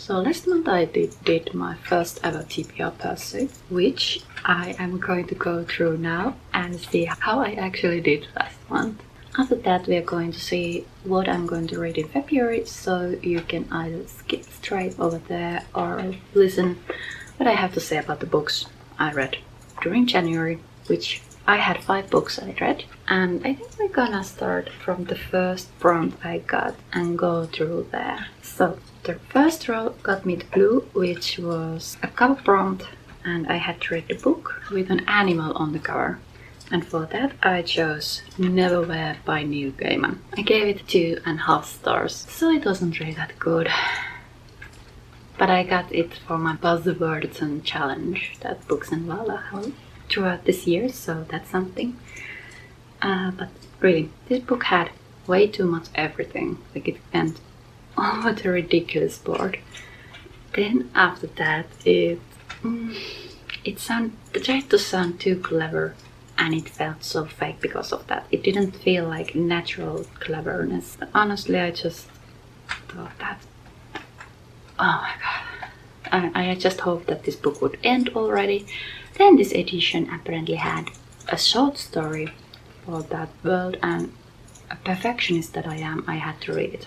So last month I did my first ever TBR Pursuit, which I am going to go through now and see how I actually did last month. After that we are going to see what I'm going to read in February, so you can either skip straight over there or listen what I have to say about the books I read during January, which I had 5 books I read, and I think we're gonna start from the first prompt I got and go through there. So the first row got me the blue, which was a cover prompt, and I had to read the book with an animal on the cover. And for that I chose Neverwhere by Neil Gaiman. I gave it 2.5 stars, so it wasn't really that good. But I got it for my Buzzwords and challenge that Books and Lala held throughout this year, so that's something. But really, this book had way too much everything. Like, it went over the ridiculous board. Then after that, it tried to sound too clever, and it felt so fake because of that. It didn't feel like natural cleverness. But honestly, I just thought that, oh my god, I just hoped that this book would end already. Then this edition apparently had a short story for that world, and a perfectionist that I am, I had to read it.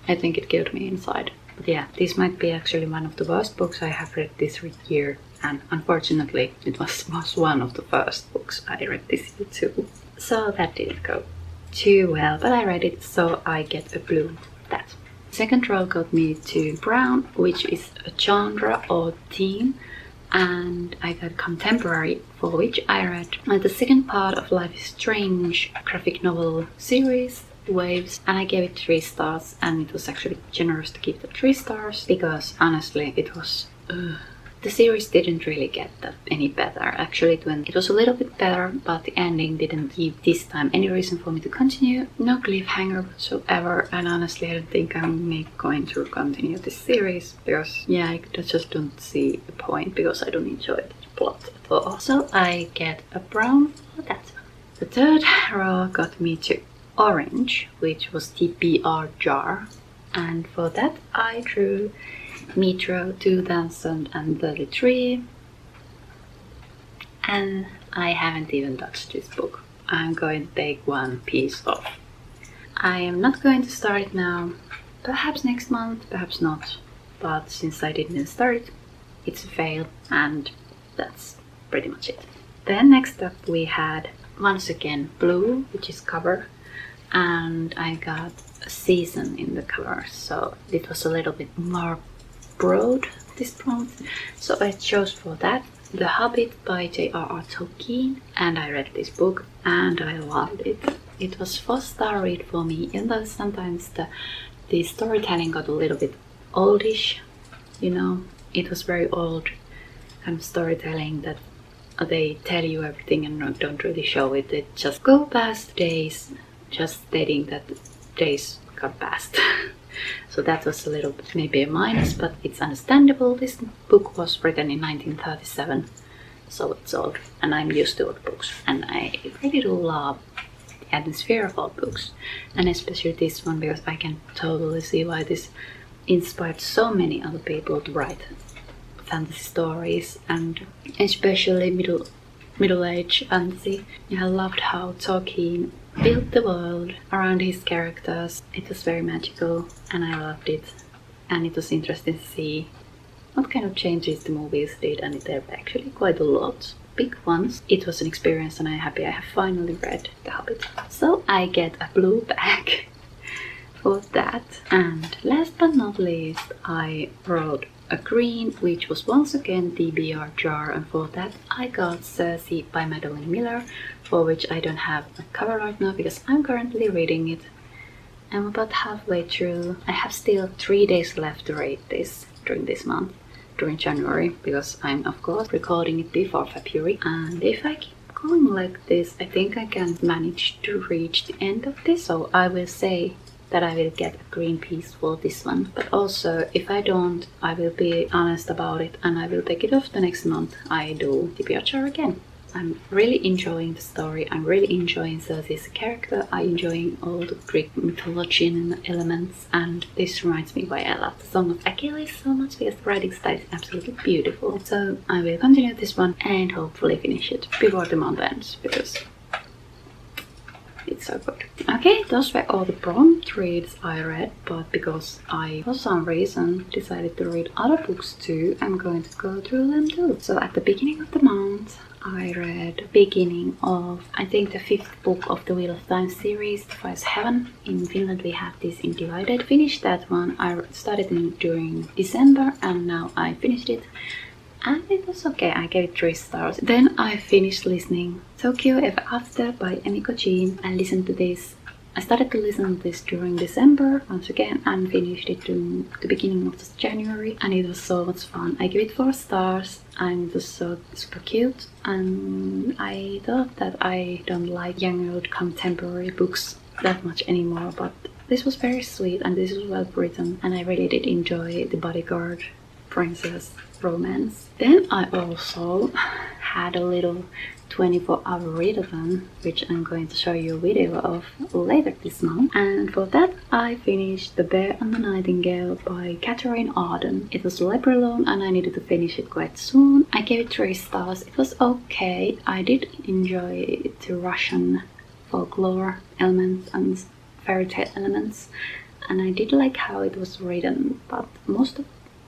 I think it killed me inside. But yeah, this might be actually one of the worst books I have read this year, and unfortunately it was one of the first books I read this year too. So that didn't go too well, but I read it, so I get a blue for that. Second row got me to brown, which is a genre or theme, and I got contemporary, for which I read the second part of Life is Strange graphic novel series, Waves, and I gave it 3 stars, and it was actually generous to give it 3 stars because honestly it was the series didn't really get that any better. Actually it was a little bit better, but the ending didn't give this time any reason for me to continue. No cliffhanger whatsoever, and honestly I don't think I'm going to continue this series because yeah, I just don't see the point because I don't enjoy the plot at all. So I get a brown for that. The third row got me to orange, which was TBR jar, and for that I drew Metro 2033, and I haven't even touched this book. I'm going to take one piece off. I am not going to start it now, perhaps next month, perhaps not, but since I didn't start it, it's a fail, and that's pretty much it. Then next up we had once again blue, which is cover, and I got a season in the cover, so it was a little bit more broad, this prompt, so I chose for that The Hobbit by J.R.R. Tolkien, and I read this book and I loved it. It was 4-star read for me, even though sometimes the storytelling got a little bit oldish, you know. It was very old kind of storytelling that they tell you everything and don't really show it. They just go past days, just stating that days got past. So that was a little bit maybe a minus, but it's understandable. This book was written in 1937, so it's old, and I'm used to old books, and I really do love the atmosphere of old books, and especially this one because I can totally see why this inspired so many other people to write fantasy stories, and especially middle-age fantasy. I loved how Tolkien built the world around his characters. It was very magical and I loved it, and it was interesting to see what kind of changes the movies did, and there were actually quite a lot big ones. It was an experience, and I'm happy I have finally read The Hobbit. So I get a blue bag for that. And last but not least I wrote a green, which was once again TBR jar, and for that I got Cersei by Madeline Miller, for which I don't have a cover right now because I'm currently reading it. I'm about halfway through. I have still 3 days left to read this during this month, during January, because I'm of course recording it before February, and if I keep going like this I think I can manage to reach the end of this, so I will say that I will get a green piece for this one. But also, if I don't, I will be honest about it and I will take it off the next month I do TBR jar again. I'm really enjoying the story. I'm really enjoying Circe as a character. I'm enjoying all the Greek mythology and elements, and this reminds me why I love the Song of Achilles so much, because the writing style is absolutely beautiful. So I will continue this one and hopefully finish it before the month ends, because it's so good. Okay, those were all the prompt reads I read, but because I, for some reason, decided to read other books too, I'm going to go through them too. So at the beginning of the month, I read the beginning of, I think, the 5th book of the Wheel of Time series, Defies Heaven. In Finland we have this in divided. Finished that one. I started it during December and now I finished it. And it was okay, I gave it 3 stars. Then I finished listening Tokyo Ever After by Emiko Jean. I listened to this. I started to listen to this during December once again and finished it in the beginning of January, and it was so much fun. I gave it 4 stars and it was so super cute, and I thought that I don't like young adult contemporary books that much anymore, but this was very sweet and this was well written, and I really did enjoy the bodyguard princess romance. Then I also had a little 24-hour readathon, which I'm going to show you a video of later this month. And for that I finished The Bear and the Nightingale by Catherine Arden. It was a library loan and I needed to finish it quite soon. I gave it 3 stars. It was okay. I did enjoy the Russian folklore elements and fairy tale elements, and I did like how it was written, but most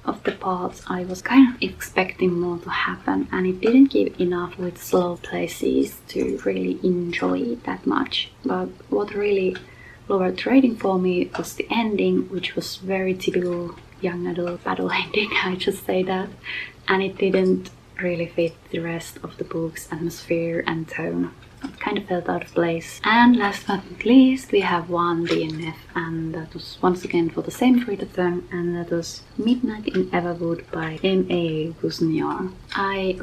of the parts I was kind of expecting more to happen, and it didn't give enough with slow places to really enjoy it that much. But what really lowered the rating for me was the ending, which was very typical young adult battle ending, I just say that, and it didn't really fit the rest of the book's atmosphere and tone. It kind of felt out of place. And last but not least, we have one DNF, and that was once again for the same readathon, and that was Midnight in Everwood by M.A. Guzniar. I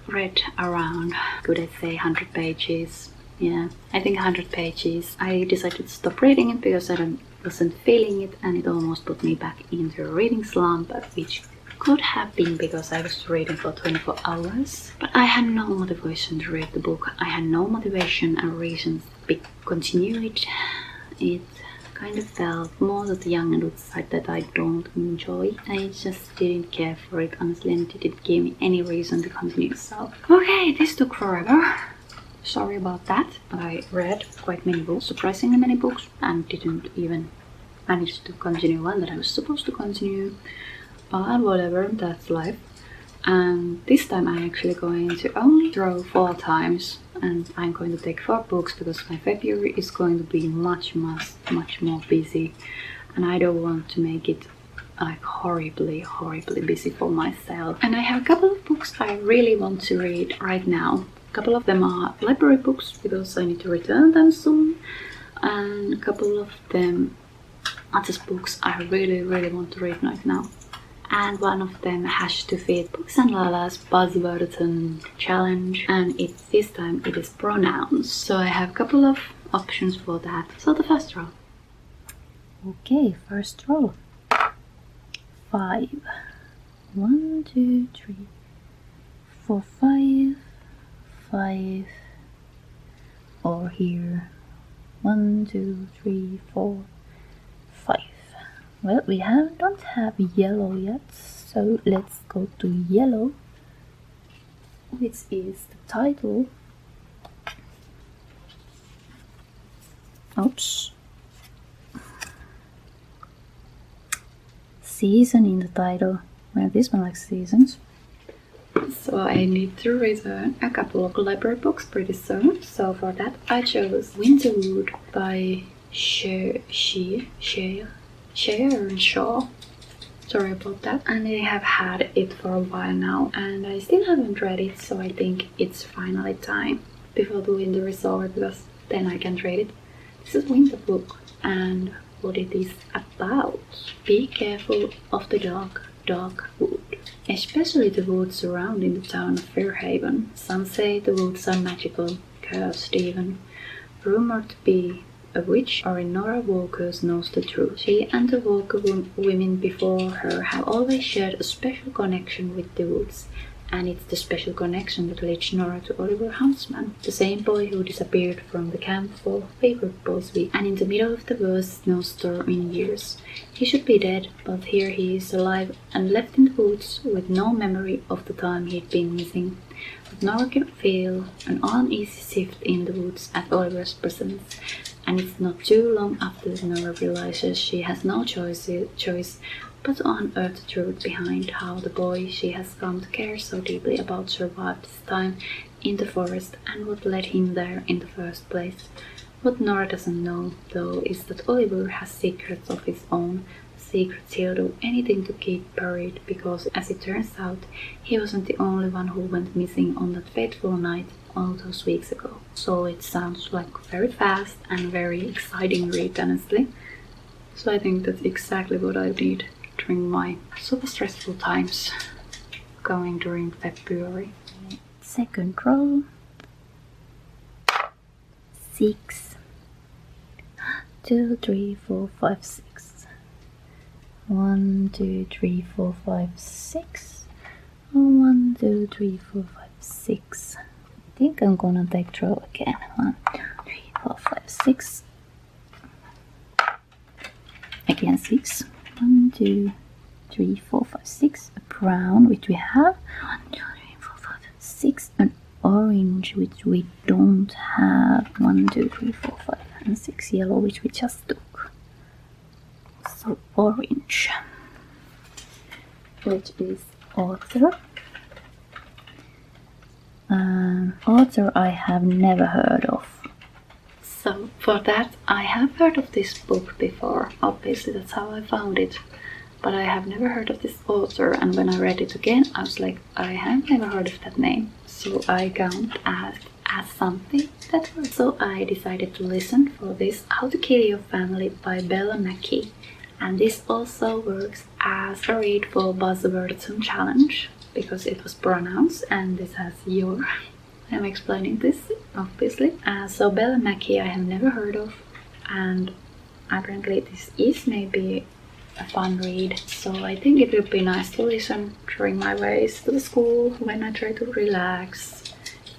read around, could I say, 100 pages. Yeah, I think 100 pages. I decided to stop reading it because I wasn't feeling it, and it almost put me back into a reading slump, which could have been because I was reading for 24 hours. But I had no motivation to read the book. I had no motivation and reasons to continue it. It kind of felt more to the young adult side that I don't enjoy. I just didn't care for it, honestly, and it didn't give me any reason to continue. So, okay, this took forever. Sorry about that, but I read quite many books, surprisingly many books, and didn't even manage to continue one that I was supposed to continue. But whatever, that's life. And this time I'm actually going to only draw 4 times, and I'm going to take 4 books because my February is going to be much more busy, and I don't want to make it like horribly busy for myself. And I have a couple of books I really want to read right now. A couple of them are library books because I need to return them soon, and a couple of them are just books I really want to read right now. And one of them has to fit Books and Lala's Buzzword challenge, and this time it is pronouns. So I have a couple of options for that. So the first roll. Okay, first roll. 5. 1, 2, 3, 4, 5. 5. Or here. 1, 2, 3, 4, 5. Well, we don't have yellow yet, so let's go to yellow, which is the title. Oops. Season in the title. Well, this one likes seasons. So I need to return a couple of library books pretty soon. So for that I chose Winterwood by Sharon Shaw. Sorry about that. And I have had it for a while now, and I still haven't read it, so I think it's finally time before the winter is over, because then I can read it. This is Winter book, and what it is about. Be careful of the dark wood, especially the woods surrounding the town of Fairhaven. Some say the woods are magical, cursed even, rumored to be a witch. Nora Walker knows the truth. She and the Walker women before her have always shared a special connection with the woods. and it's the special connection that leads Nora to Oliver Huntsman, the same boy who disappeared from the camp for Favorite Boys Week, and in the middle of the worst snowstorm in years. He should be dead, but here he is alive and left in the woods with no memory of the time he'd been missing. But Nora can feel an uneasy shift in the woods at Oliver's presence, and it's not too long after Nora realizes she has no choice but to unearth the truth behind how the boy she has come to care so deeply about survived his time in the forest and what led him there in the first place. What Nora doesn't know, though, is that Oliver has secrets of his own, secrets he'll do anything to keep buried, because, as it turns out, he wasn't the only one who went missing on that fateful night all those weeks ago. So it sounds like very fast and very exciting read, honestly. So I think that's exactly what I need during my super stressful times going during February. Second roll. 6. 2, 3, 4, 5, 6. 1, 2, 3, 4, 5, 6. 1, 2, 3, 4, 5, 6. I think I'm gonna take throw again. 1, 2, 3, 4, 5, 6. Again 6. 1, 2, 3, 4, 5, 6. A brown, which we have. 1, 2, 3, 4, 5, 6. An orange, which we don't have. 1, 2, 3, 4, 5, and 6. Yellow, which we just took. So orange, which is author. Author I have never heard of. So for that, I have heard of this book before. Obviously, that's how I found it. But I have never heard of this author, and when I read it again, I was like, I have never heard of that name. So I count as something that works. So I decided to listen for this How to Kill Your Family by Bella Mackie. And this also works as a read for Buzzwordism Challenge, because it was pronounced, and this has your. I'm explaining this, obviously. So Bella Mackie I have never heard of, and apparently this is maybe a fun read, so I think it would be nice to listen during my ways to the school when I try to relax.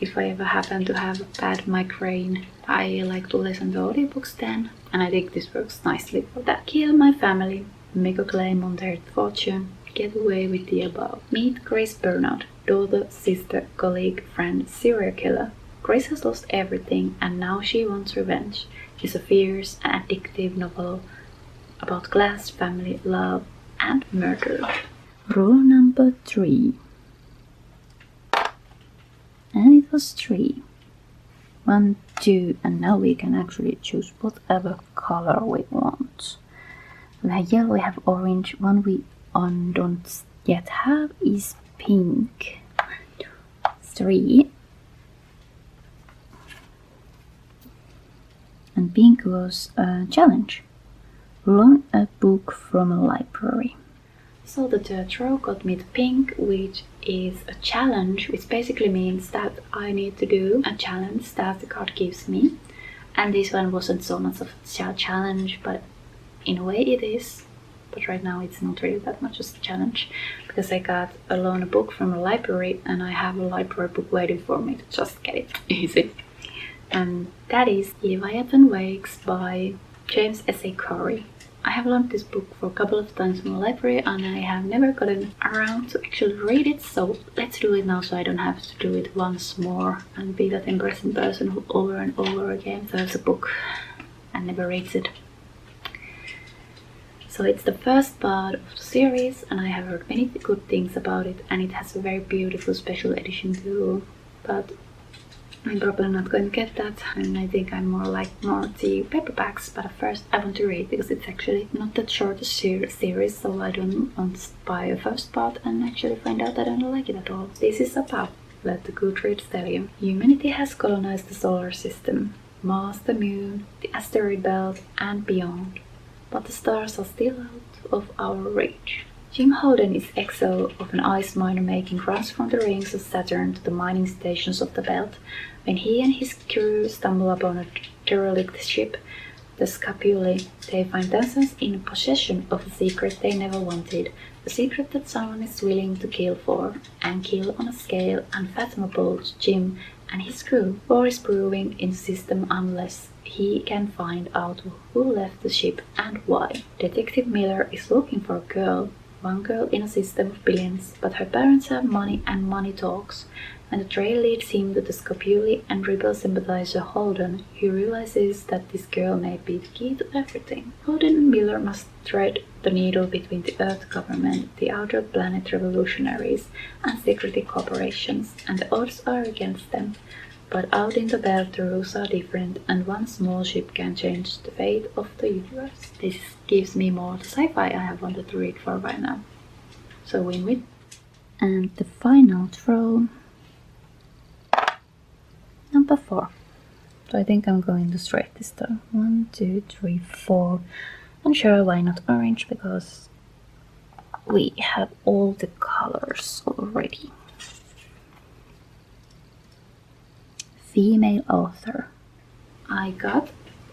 If I ever happen to have a bad migraine, I like to listen to audiobooks then, and I think this works nicely for that. Kill my family, make a claim on their fortune, get away with the above. Meet Grace Bernard, daughter, sister, colleague, friend, serial killer. Grace has lost everything and now she wants revenge. It's a fierce and addictive novel about class, family, love, and murder. Rule number 3. And it was 3. 1, 2, and now we can actually choose whatever color we want. We have yellow, we have orange. One we don't yet have is pink. 3. And pink was a challenge. Loan a book from a library. So the third row got me to pink, which is a challenge, which basically means that I need to do a challenge that the card gives me. And this one wasn't so much of a challenge, but in a way it is. But right now it's not really that much of a challenge, because I got a loan a book from a library and I have a library book waiting for me to just get it. Easy. And that is Leviathan Wakes by James S.A. Corey. I have learned this book for a couple of times from the library and I have never gotten around to actually read it, so let's do it now so I don't have to do it once more and be that embarrassing person who over and over again serves a book and never reads it. So it's the first part of the series and I have heard many good things about it, and it has a very beautiful special edition too, but I'm probably not going to get that, and I think I'm more the paperbacks, but first I want to read, because it's actually not that short a series, so I don't want to buy a first part and actually find out that I don't like it at all. This is about, let the Goodreads tell you. Humanity has colonized the solar system, Mars, the moon, the asteroid belt, and beyond, but the stars are still out of our reach. Jim Holden is exile of an ice miner making runs from the rings of Saturn to the mining stations of the belt, when he and his crew stumble upon a derelict ship the scapulae, they find themselves in possession of a secret they never wanted, a secret that someone is willing to kill for, and kill on a scale unfathomable to Jim and his crew. War is brewing in the system unless he can find out who left the ship and why. Detective Miller is looking for a girl, one girl in a system of billions, but her parents have money and money talks. When the trail leads him to the scapulae and rebel sympathizer Holden, he realizes that this girl may be the key to everything. Holden and Miller must thread the needle between the Earth government, the outer planet revolutionaries, and secretive corporations, and the odds are against them. But out in the belt the rules are different, and one small ship can change the fate of the universe. This gives me more the sci-fi I have wanted to read for a while now. So win-win. And the final throw. Number 4. So I think I'm going to straight this time. 1, 2, 3, 4. And sure, why not orange, because we have all the colors already. Female author. I got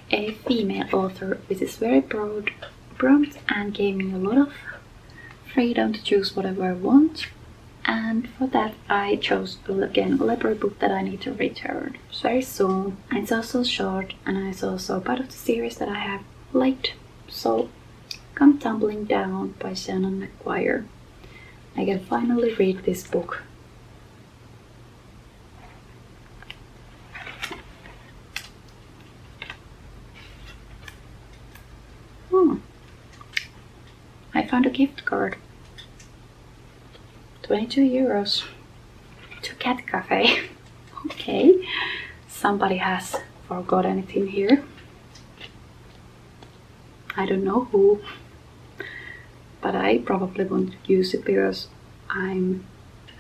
a female author which is very broad prompt and gave me a lot of freedom to choose whatever I want. And for that I chose again a library book that I need to return very soon. And it's also short, and it's also part of the series that I have liked. So Come Tumbling Down by Shannon McGuire. I can finally read this book. I found a gift card. 22 euros to Cat Cafe. Okay, somebody has forgotten it in here. I don't know who, but I probably won't use it because I'm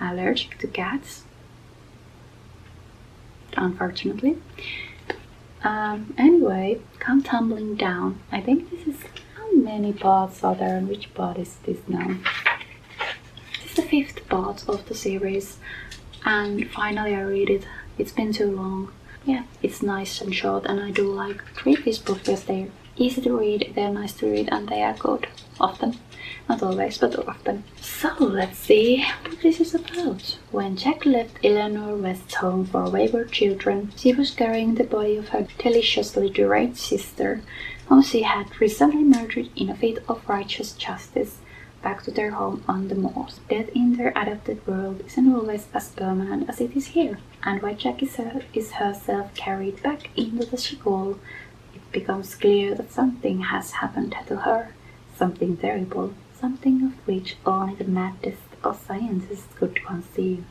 allergic to cats, unfortunately. Anyway, Come Tumbling Down. I think this is, how many parts are there and which part is this now? The 5th part of the series, and finally I read it. It's been too long. Yeah, it's nice and short, and I do like to read these books because they're easy to read, they're nice to read, and they are good. Often. Not always, but often. So let's see what this is about. When Jack left Eleanor West's home for wayward children, she was carrying the body of her deliciously deranged sister, whom she had recently murdered in a fit of righteous justice, back to their home on the moors. Death in their adopted world isn't always as permanent as it is here, and while Jack is herself carried back into the Sheol, it becomes clear that something has happened to her, something terrible, something of which only the maddest of scientists could conceive,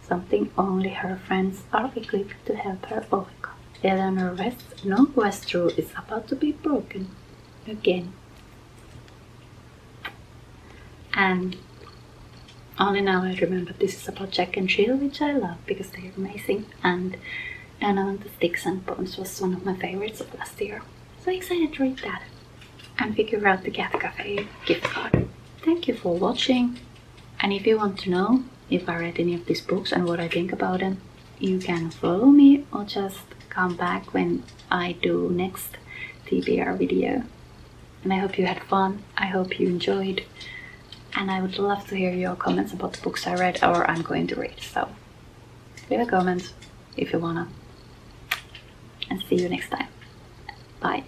something only her friends are equipped to help her overcome. Eleanor West's Northwest rule is about to be broken again. And only now I remember this is about Jack and Jill, which I love because they are amazing. And Anna and the Sticks and Bones was one of my favorites of last year. So excited to read that and figure out the Cat Cafe gift card. Thank you for watching. And if you want to know if I read any of these books and what I think about them, you can follow me or just come back when I do next TBR video. And I hope you had fun. I hope you enjoyed. And I would love to hear your comments about the books I read or I'm going to read. So leave a comment if you wanna. And see you next time. Bye.